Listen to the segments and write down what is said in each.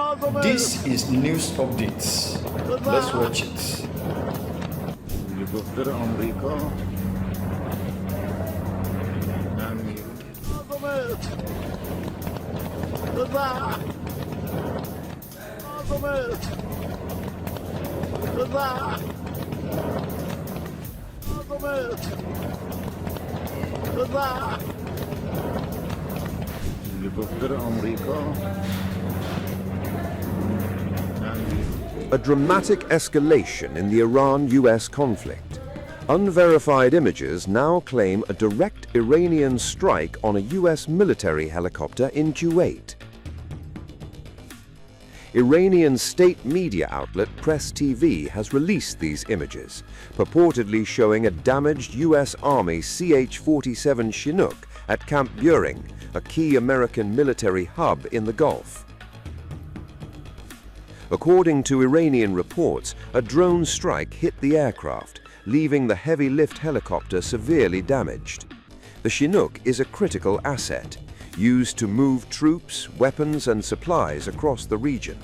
This is news updates. Let's watch it. Helikopter Amerika Helikopter Amerika A dramatic escalation in the Iran-US conflict. Unverified images now claim a direct Iranian strike on a US military helicopter in Kuwait. Iranian state media outlet Press TV has released these images, purportedly showing a damaged US Army CH-47 Chinook at Camp Buehring, a key American military hub in the Gulf. According to Iranian reports, a drone strike hit the aircraft, leaving the heavy lift helicopter severely damaged. The Chinook is a critical asset, used to move troops, weapons and supplies across the region.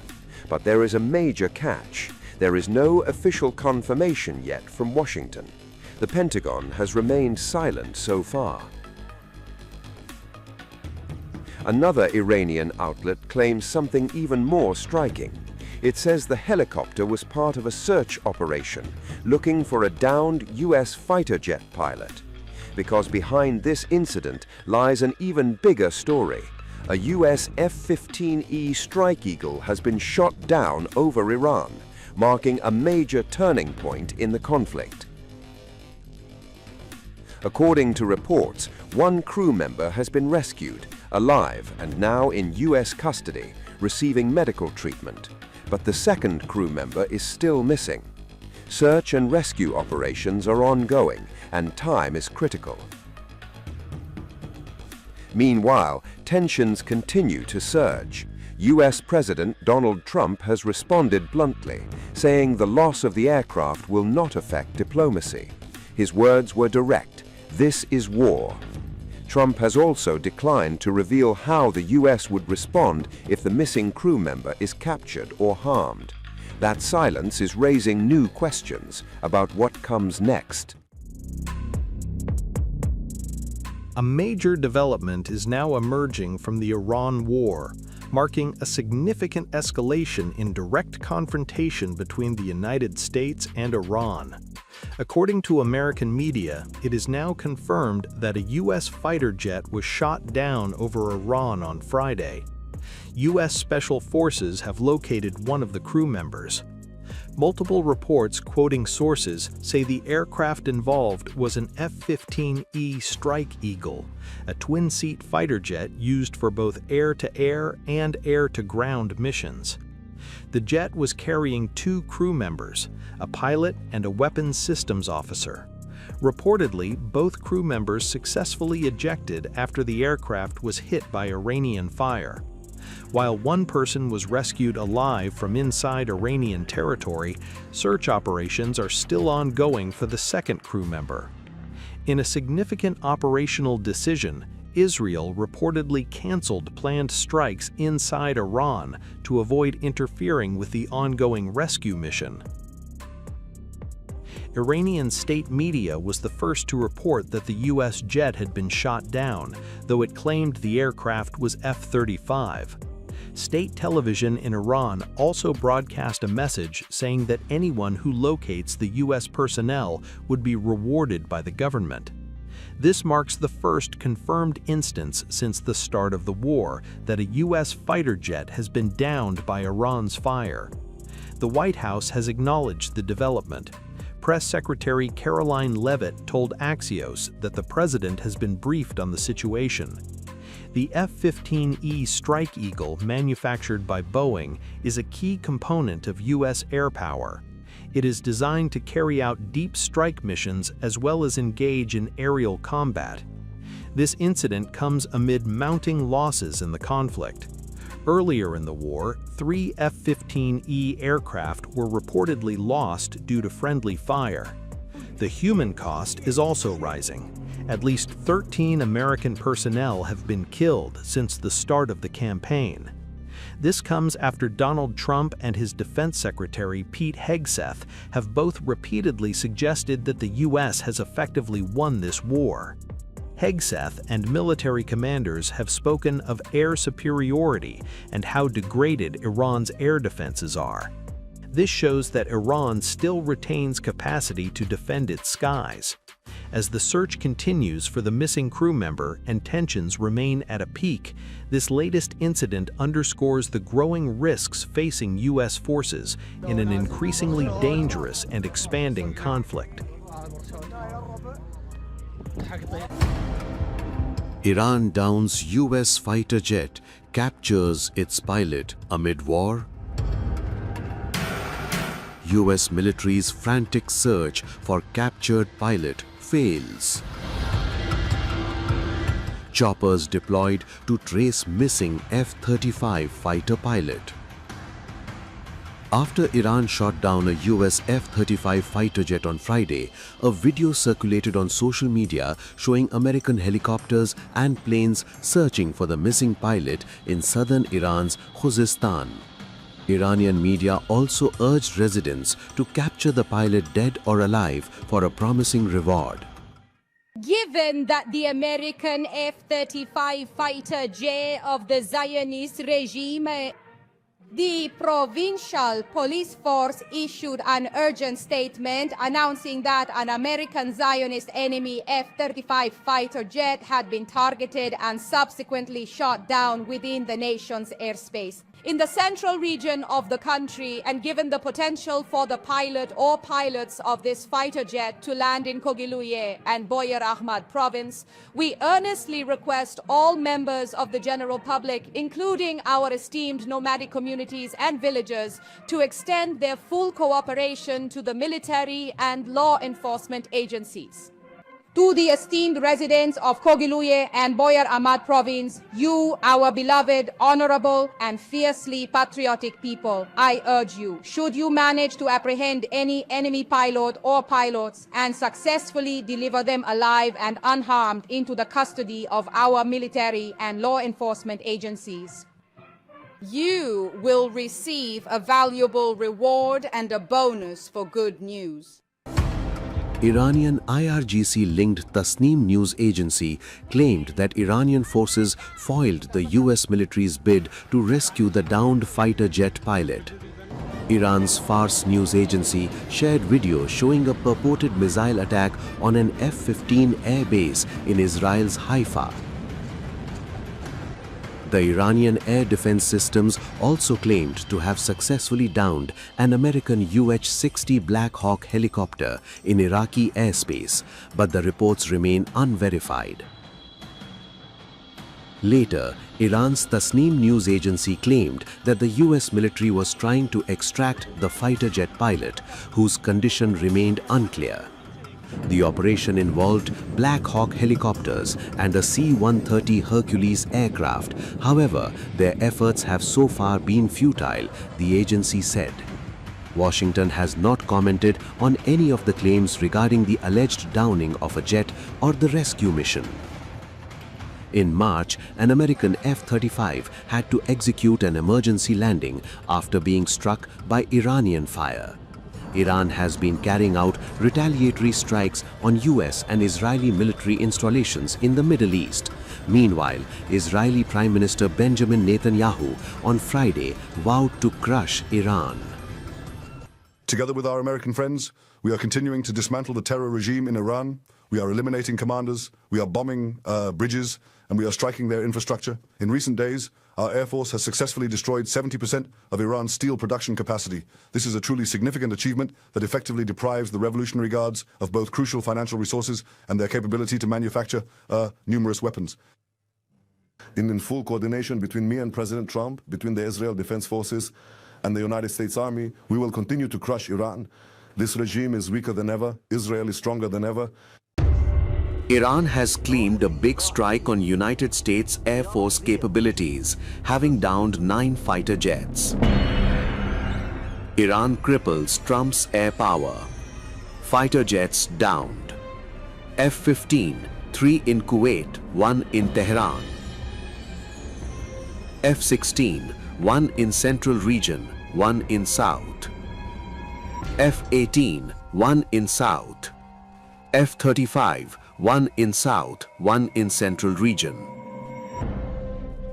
But there is a major catch. There is no official confirmation yet from Washington. The Pentagon has remained silent so far. Another Iranian outlet claims something even more striking. It says the helicopter was part of a search operation looking for a downed US fighter jet pilot. Because behind this incident lies an even bigger story. A US F-15E Strike Eagle has been shot down over Iran, marking a major turning point in the conflict. According to reports, one crew member has been rescued, alive and now in US custody, receiving medical treatment. But the second crew member is still missing. Search and rescue operations are ongoing, and time is critical. Meanwhile, tensions continue to surge. US President Donald Trump has responded bluntly, saying the loss of the aircraft will not affect diplomacy. His words were direct: "This is war." Trump has also declined to reveal how the US would respond if the missing crew member is captured or harmed. That silence is raising new questions about what comes next. A major development is now emerging from the Iran war, marking a significant escalation in direct confrontation between the United States and Iran. According to American media, it is now confirmed that a U.S. fighter jet was shot down over Iran on Friday. U.S. Special Forces have located one of the crew members. Multiple reports quoting sources say the aircraft involved was an F-15E Strike Eagle, a twin-seat fighter jet used for both air-to-air and air-to-ground missions. The jet was carrying two crew members, a pilot and a weapons systems officer. Reportedly, both crew members successfully ejected after the aircraft was hit by Iranian fire. While one person was rescued alive from inside Iranian territory, search operations are still ongoing for the second crew member. In a significant operational decision, Israel reportedly canceled planned strikes inside Iran to avoid interfering with the ongoing rescue mission. Iranian state media was the first to report that the U.S. jet had been shot down, though it claimed the aircraft was F-35. State television in Iran also broadcast a message saying that anyone who locates the U.S. personnel would be rewarded by the government. This marks the first confirmed instance since the start of the war that a U.S. fighter jet has been downed by Iran's fire. The White House has acknowledged the development. Press Secretary Caroline Leavitt told Axios that the president has been briefed on the situation. The F-15E Strike Eagle, manufactured by Boeing, is a key component of U.S. air power. It is designed to carry out deep strike missions as well as engage in aerial combat. This incident comes amid mounting losses in the conflict. Earlier in the war, 3 F-15E aircraft were reportedly lost due to friendly fire. The human cost is also rising. At least 13 American personnel have been killed since the start of the campaign. This comes after Donald Trump and his Defense Secretary Pete Hegseth have both repeatedly suggested that the U.S. has effectively won this war. Hegseth and military commanders have spoken of air superiority and how degraded Iran's air defenses are. This shows that Iran still retains capacity to defend its skies. As the search continues for the missing crew member and tensions remain at a peak, this latest incident underscores the growing risks facing U.S. forces in an increasingly dangerous and expanding conflict. Iran downs U.S. fighter jet, captures its pilot amid war. U.S. military's frantic search for captured pilot fails. Choppers deployed to trace missing F-35 fighter pilot. After Iran shot down a US F-35 fighter jet on Friday, a video circulated on social media showing American helicopters and planes searching for the missing pilot in southern Iran's Khuzestan. Iranian media also urged residents to capture the pilot dead or alive for a promising reward. Given that the American F-35 fighter jet of the Zionist regime, the provincial police force issued an urgent statement announcing that an American Zionist enemy F-35 fighter jet had been targeted and subsequently shot down within the nation's airspace. In the central region of the country, and given the potential for the pilot or pilots of this fighter jet to land in Kogiluye and Boyar Ahmad province, we earnestly request all members of the general public, including our esteemed nomadic communities and villagers, to extend their full cooperation to the military and law enforcement agencies. To the esteemed residents of Kogiluye and Boyar Ahmad province, you, our beloved, honorable, and fiercely patriotic people, I urge you, should you manage to apprehend any enemy pilot or pilots and successfully deliver them alive and unharmed into the custody of our military and law enforcement agencies, you will receive a valuable reward and a bonus for good news. Iranian IRGC-linked Tasneem news agency claimed that Iranian forces foiled the US military's bid to rescue the downed fighter jet pilot. Iran's Fars news agency shared video showing a purported missile attack on an F-15 air base in Israel's Haifa. The Iranian air defense systems also claimed to have successfully downed an American UH-60 Black Hawk helicopter in Iraqi airspace, but the reports remain unverified. Later, Iran's Tasneem news agency claimed that the US military was trying to extract the fighter jet pilot, whose condition remained unclear. The operation involved Black Hawk helicopters and a C-130 Hercules aircraft. However, their efforts have so far been futile, the agency said. Washington has not commented on any of the claims regarding the alleged downing of a jet or the rescue mission. In March, an American F-35 had to execute an emergency landing after being struck by Iranian fire. Iran has been carrying out retaliatory strikes on US and Israeli military installations in the Middle East. Meanwhile, Israeli Prime Minister Benjamin Netanyahu on Friday vowed to crush Iran. Together with our American friends, we are continuing to dismantle the terror regime in Iran. We are eliminating commanders, we are bombing bridges, and we are striking their infrastructure. In recent days, our Air Force has successfully destroyed 70% of Iran's steel production capacity. This is a truly significant achievement that effectively deprives the Revolutionary Guards of both crucial financial resources and their capability to manufacture numerous weapons. In full coordination between me and President Trump, between the Israel Defense Forces and the United States Army, we will continue to crush Iran. This regime is weaker than ever. Israel is stronger than ever. Iran has claimed a big strike on United States Air Force capabilities, having downed 9 fighter jets. Iran cripples Trump's air power. Fighter jets downed. F-15, 3 in Kuwait, 1 in Tehran. F-16, 1 in Central Region, 1 in South. F-18, 1 in South. F-35, 1 in South, 1 in Central Region.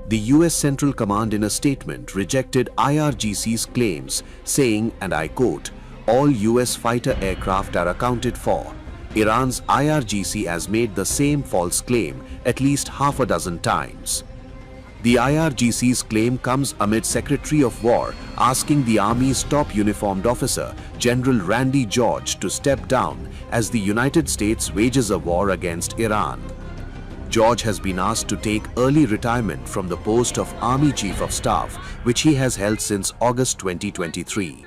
The US Central Command in a statement rejected IRGC's claims, saying, and I quote, "All US fighter aircraft are accounted for." Iran's IRGC has made the same false claim at least half a dozen times. The IRGC's claim comes amid Secretary of War asking the Army's top uniformed officer, General Randy George, to step down as the United States wages a war against Iran. George has been asked to take early retirement from the post of Army Chief of Staff, which he has held since August 2023.